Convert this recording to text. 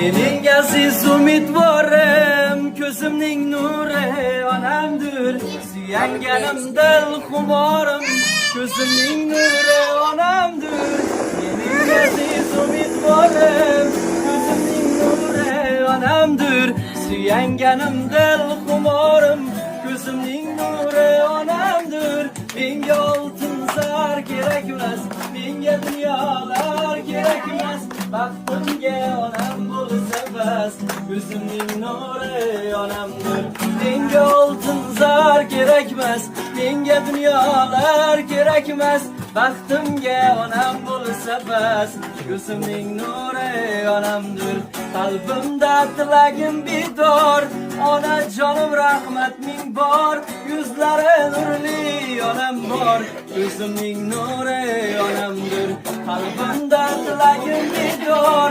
Mening aziz umidvorim, ko'zimning nuri onamdir. Suyanganim dil xumorim, ko'zimning nuri onamdir. Mening aziz umidvorim, ko'zimning nuri onamdir. Suyanganim dil xumorim, ko'zimning nuri onamdir. Menga oltin zar kerak emas, menga dunyolar kerak emas. Baxtimga onam bo'lsa bas, ko'zimning nuri onamdir. Menga oltin zar kerak emas, menga dunyolar kerak emas. Baxtimga onam bo'lsa bas, ko'zimning nuri onamdir. Qalbimda tilagim bedor, onajonim rahmat ming bor. Yuzlari nurli onam bor, ko'zimning nuri onamdir. Qalbimda tilagim bedor.